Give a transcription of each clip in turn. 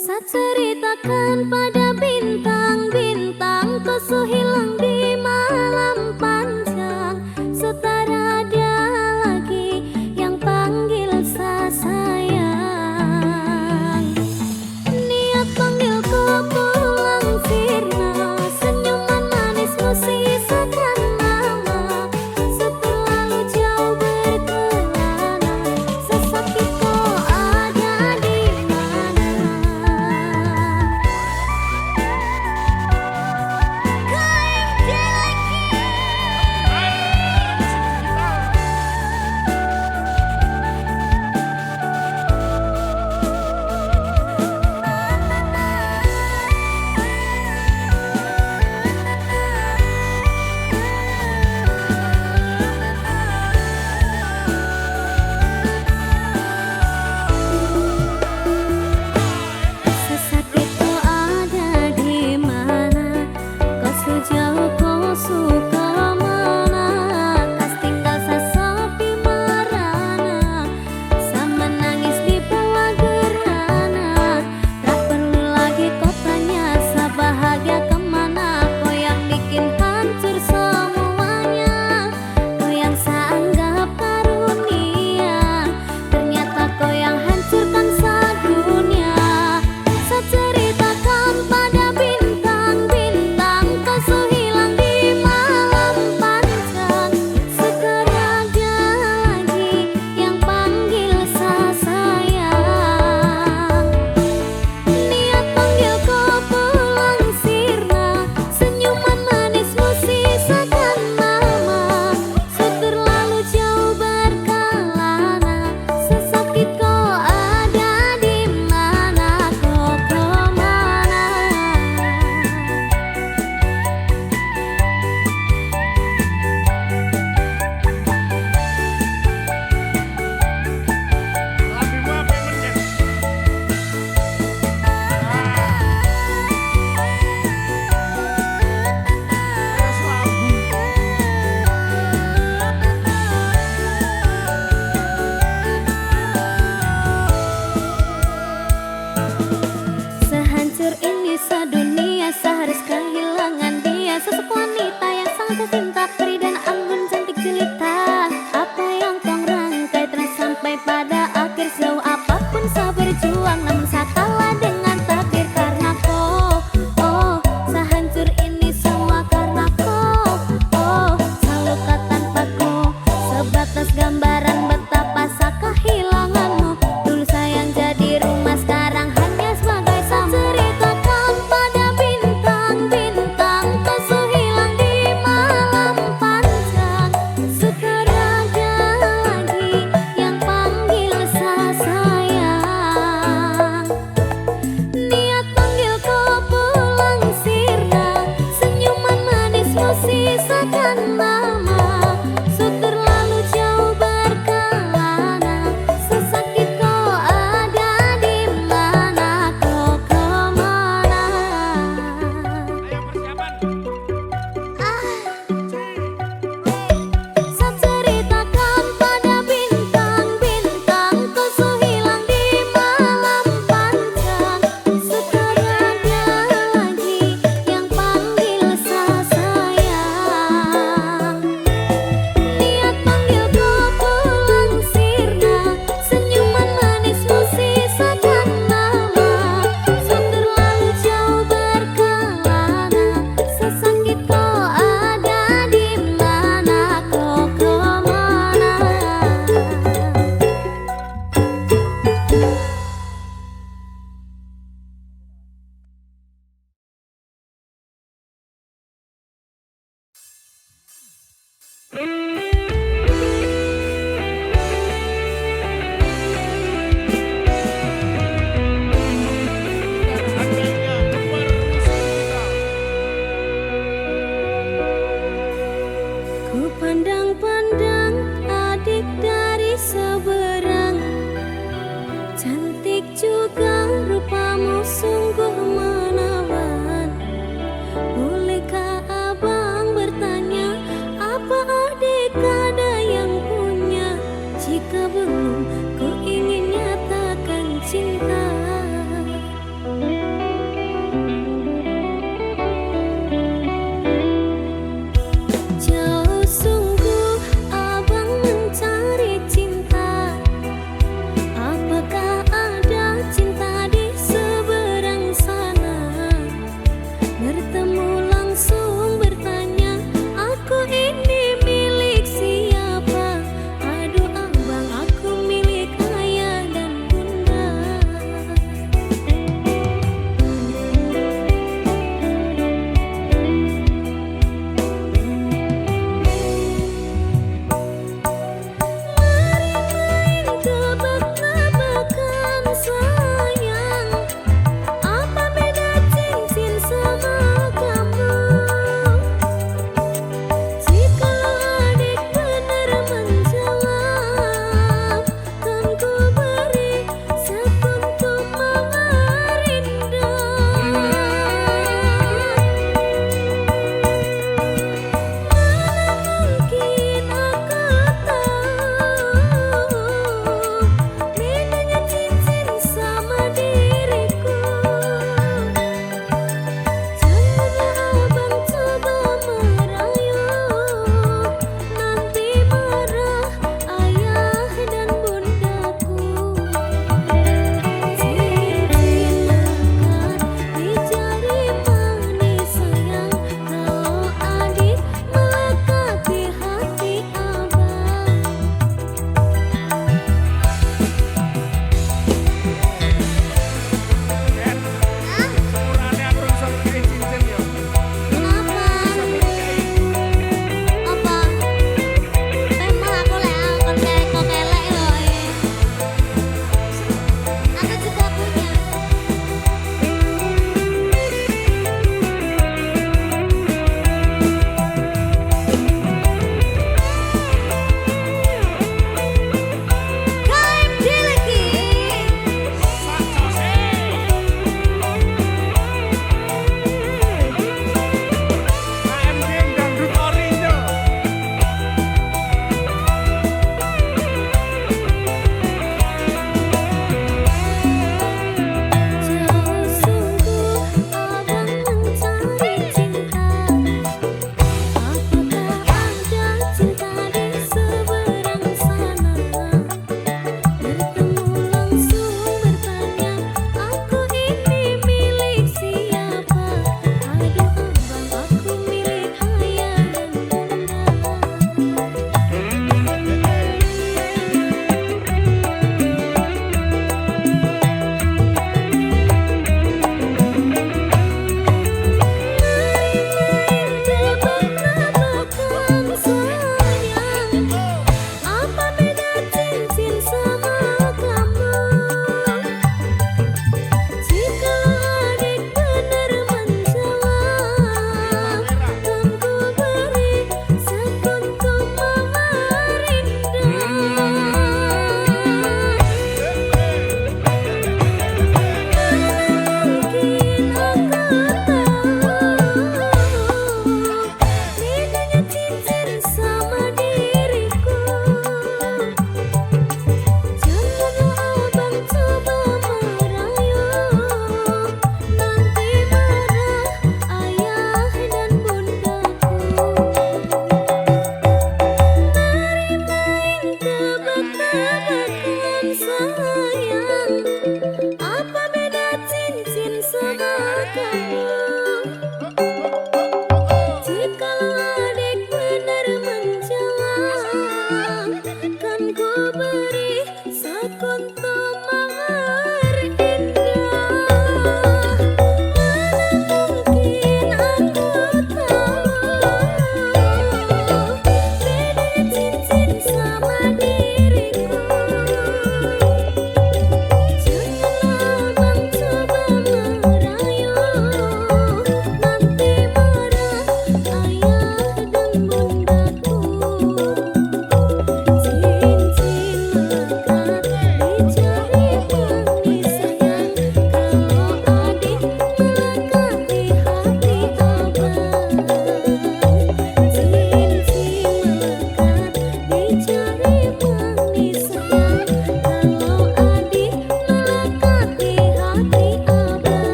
Saat ceritakan pada bintang-bintang, kau hilang di malam panjang. Setara ada lagi yang panggil sayang. Niat panggilku pulang sirna, senyuman manismu sisakan nama. Seterlalu jauh berkelana, sesakit kau ada di mana. Sesakit kau ada di mana, kau sejauh kau suka mana. Kas tinggal sesepi marana, sama nangis di bawah gerhana. Tak perlu lagi kau tanya sebahagia kemana, kau yang bikin hancur semuanya. Kau yang seanggap karunia, ternyata kau yang hancurkan sedunia. Saat ceritakan pada bintang-bintang, kau hilang di malam panjang. Sekarang ada lagi yang panggil sayang. Niat panggilku pulang sirna, senyuman manismu sisakan nama. Seterlalu jauh berkelana, sesakit kau ada di mana, kau kemana. Sehancur ini sedunia, seharus kehilangan dia. Sosok wanita yang sangat cinta, peri dan anggun cantik jelita. Apa yang kau rangkai terus sampai pada akhir. Sejauh apapun saya berjuang, namun saya kalah dengan takdir. Karena kau, oh, sehancur ini semua karena kau. Oh, seluka tanpa kau, sebatas gambaran betapa saya kehilanganmu. Dulu sayang jadi rumah, sekarang hanya sebagai sampah. Ceritakan pada bintang-bintang, kau hilang di malam panjang. Sekarang ada lagi yang panggil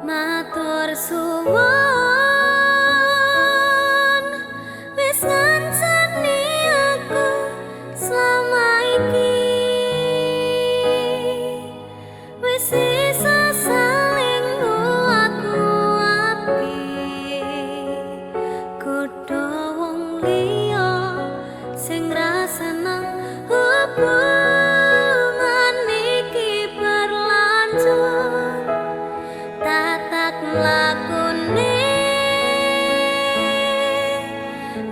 Matur suwun wis ngancani aku selama iki, wis isa saling nguat-nguati kudu wong liya sing rasana hubungan iki berlanjut. Tatak lakune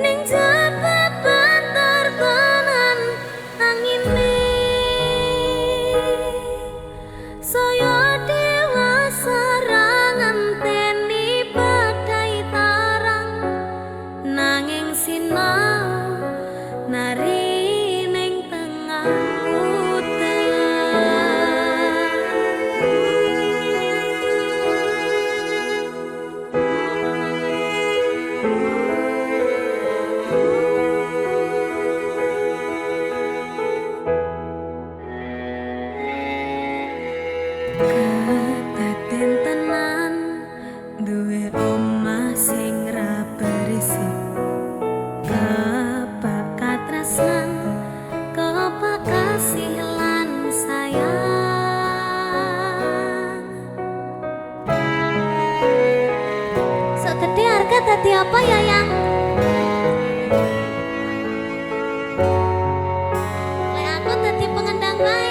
ning jaba banter tenan angine, saya dewasa ra ngenteni badai tarang, nanging sinau nari ning tengah kadaden tenan duwe omah sing ra berisik, kebakat tresnan, kebakat kasih lan sayang. Sok gede harga dadi apa ya yang? Lek aku dadi pengendang bae.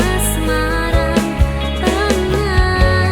Asmara tenang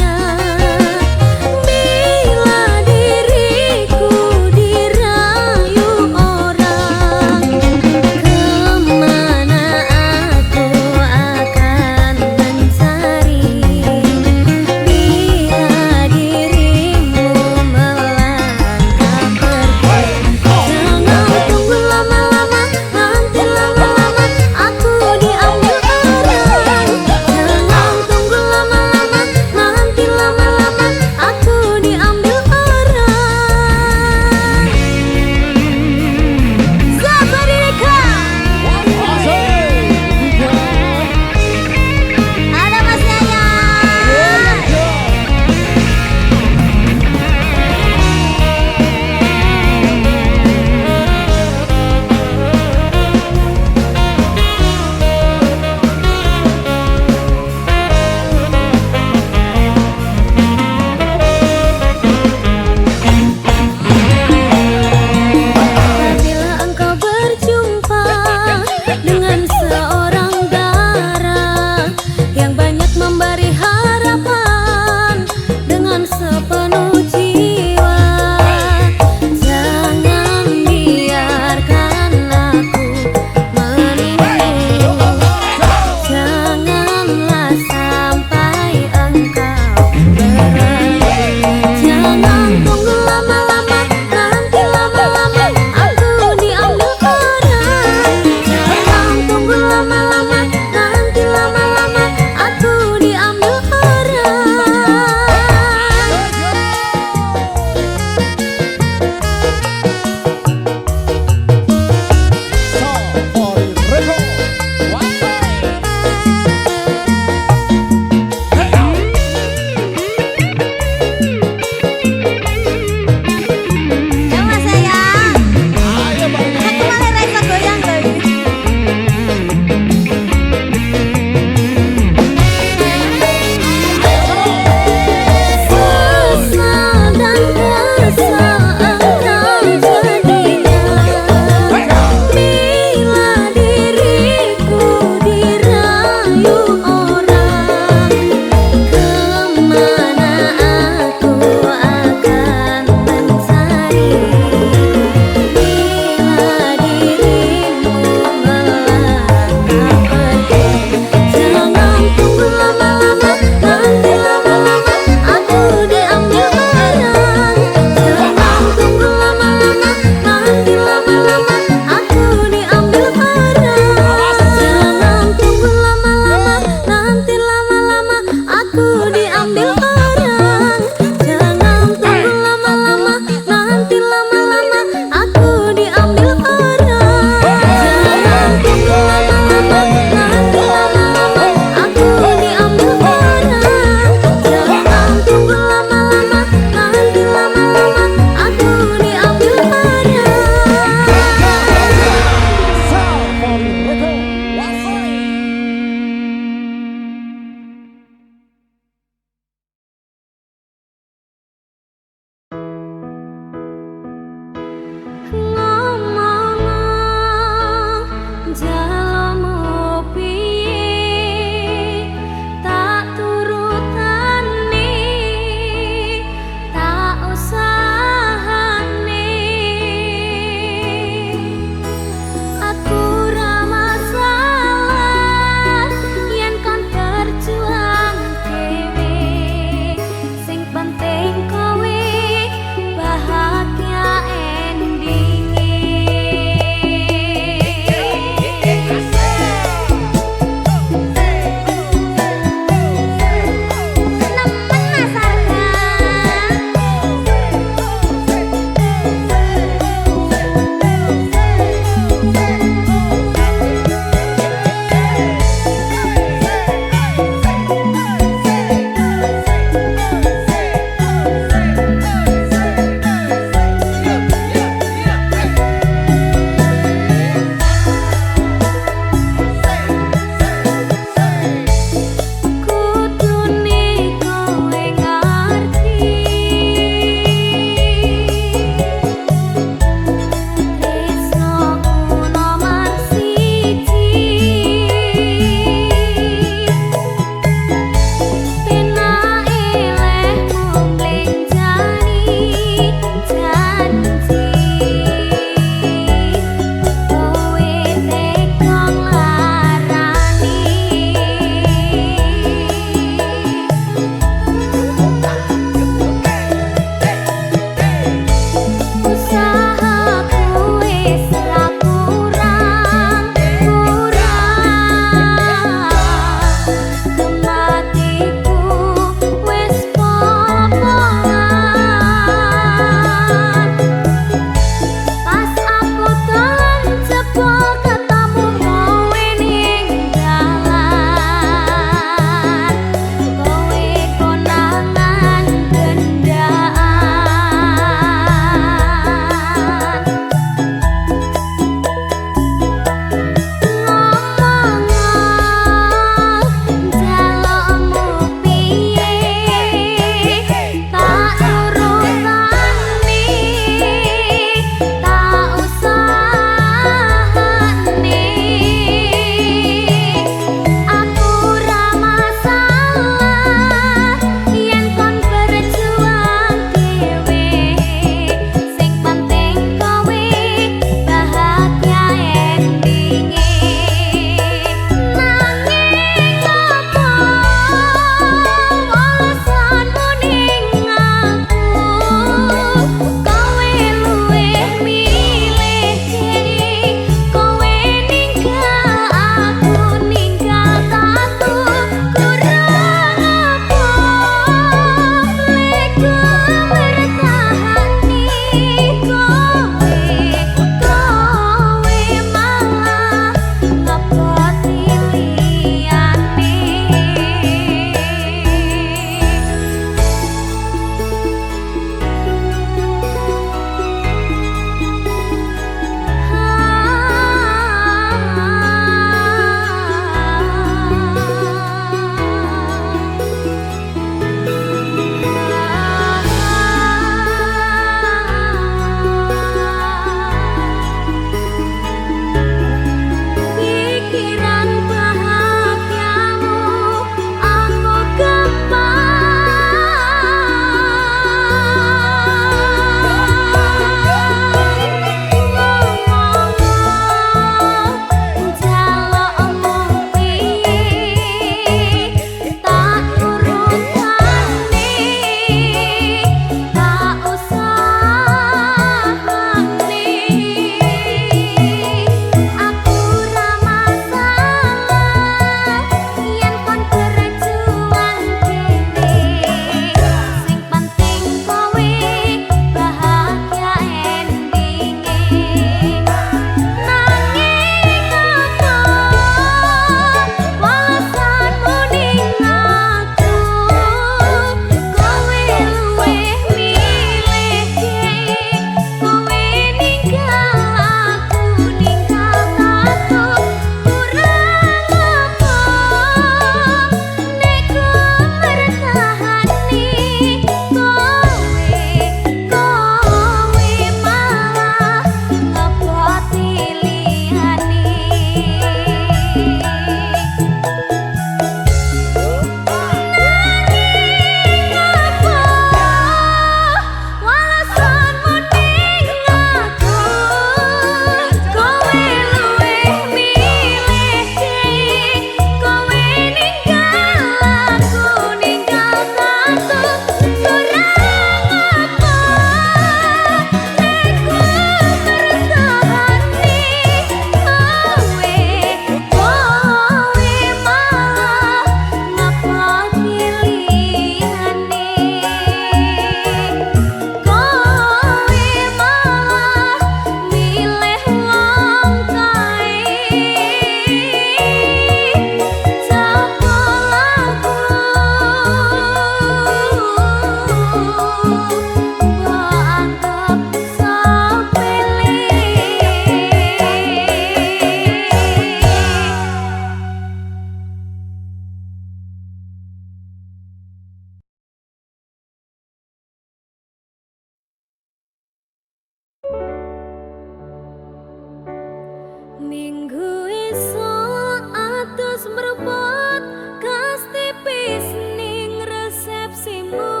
Minggu esok atus mrebot kas tipis ning resepsimu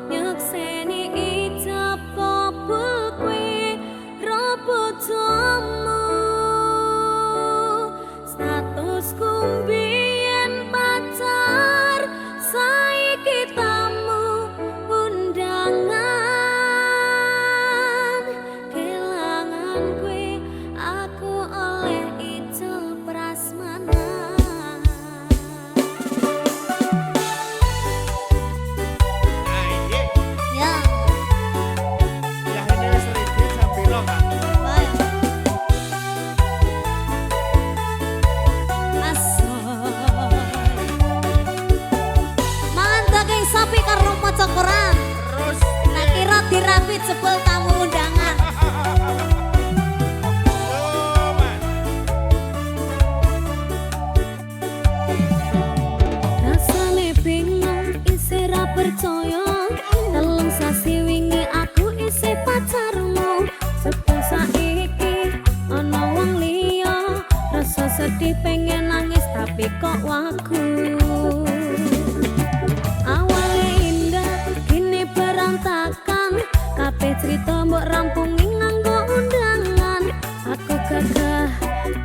nyekseni ijab kabul kue robot jamu statusku mbiyen pacar saiki tamu undangan kelangan kue aku oleh ijol prasmanan. Ya. Ya ini seriti sambilo kan. Baik. Mangan daging sapi karo maca Quran. Terus Nak kira dirapit jebol tamu undangan. oh man. Rasane bingung isih ra percaya telung sasi wingi aku isih pacarmu sebab saiki ana wong liya rasa sedih pengen nangis tapi kok wagu awale indah kini berantakan kabeh cerita mbok rampungi nganggo undangan aku gagah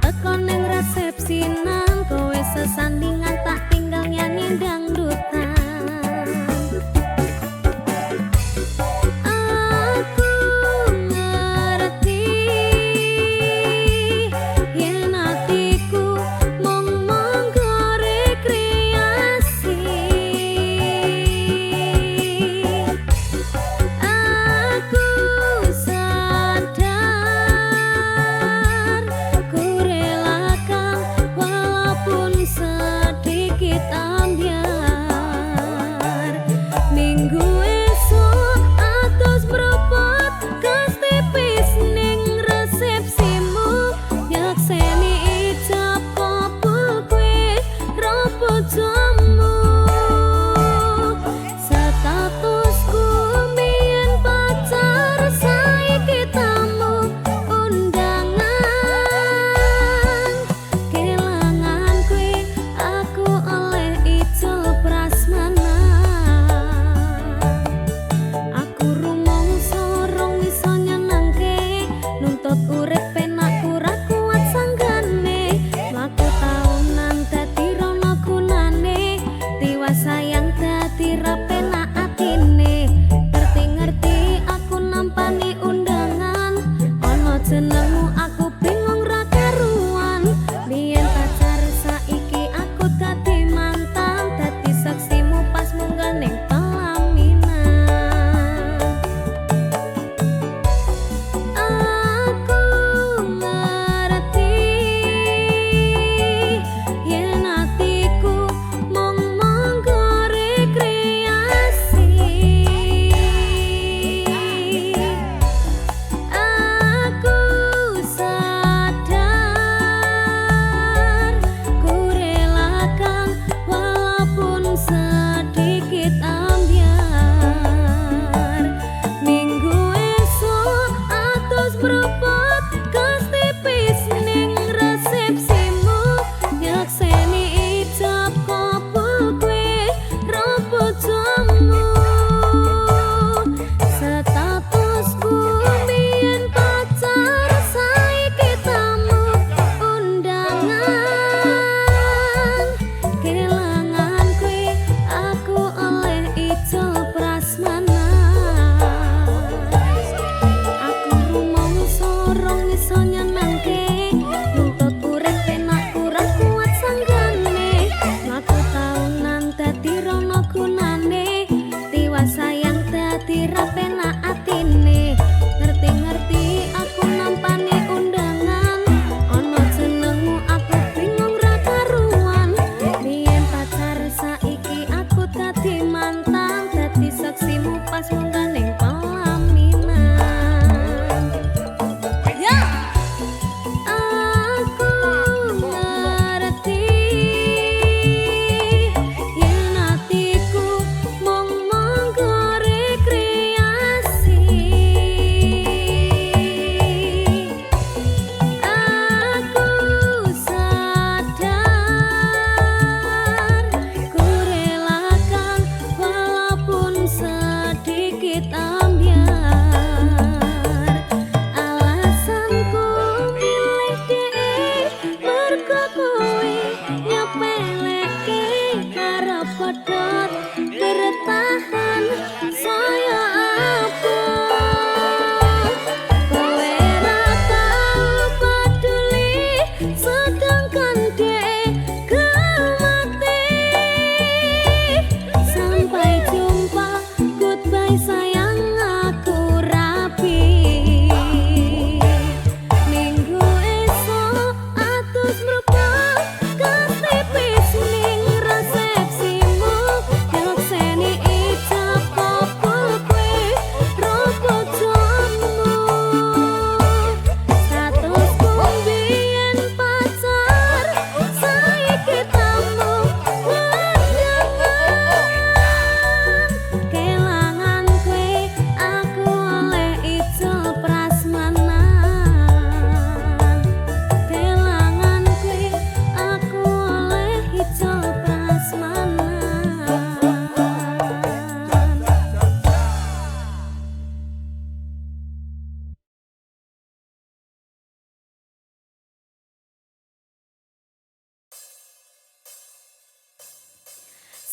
teko ning resepsinan kowe sesandingan tak tinggal nyanyi dangdutan aku ngerti yen atiku mung monggo rekreasi aku sadar ku relakan walaupun sedikit ambiar minggu esok atus berobat kas tipis ning resepsimu nyekseni ijab kabul kue robot jamu statusku mbiyen pacar saiki tamu undangan kelangan kue aku oleh ijol prasmanan aku rumangsa rong iso nyenengke nuntut urip penak ora kuat sanggane mlaku taunan dadi rono gunane tiwas sayang dadi ra penak atine ngerti-ngerti aku nampani undangan ana jenengmu aku bingung ra karuan biyen pacar saiki aku dadi mantan dadi saksimu pas munggah ning pelaminan aku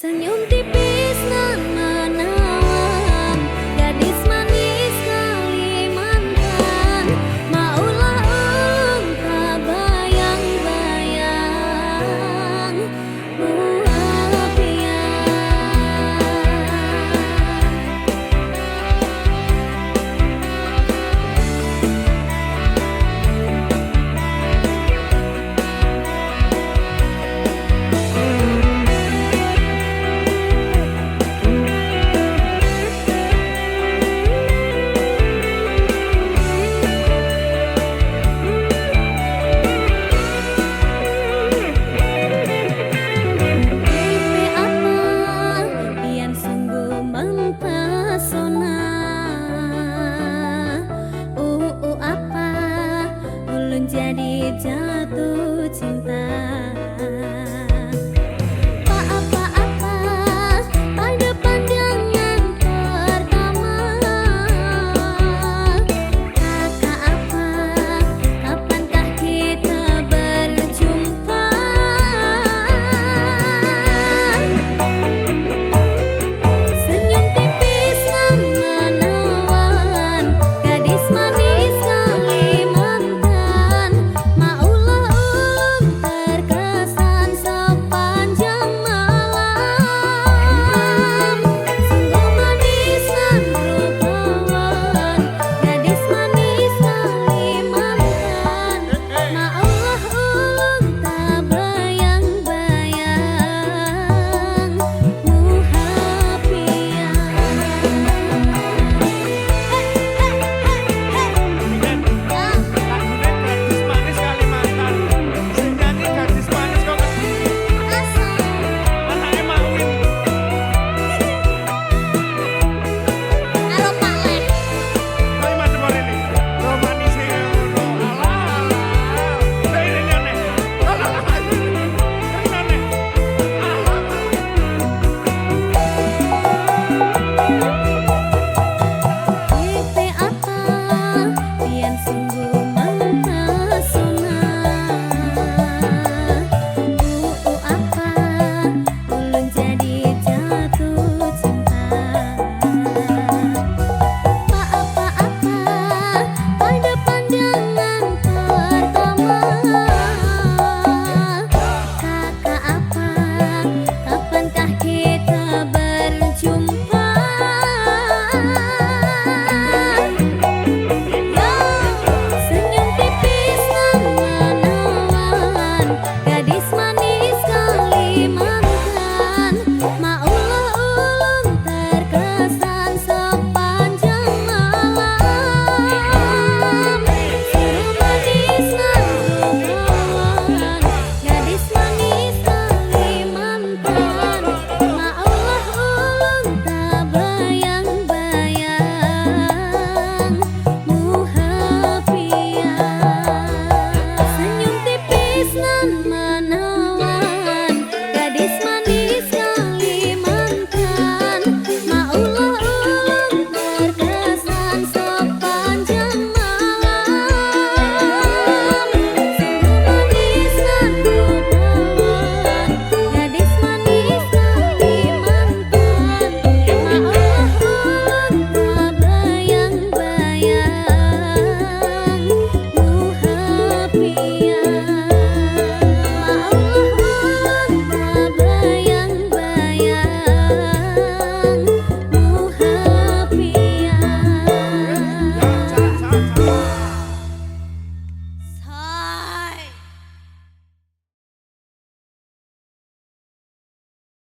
Senyum tipis nan menawan, gadis manis Kalimantan. Maulah ulung kabayang-bayang buah jadi jatuh cinta.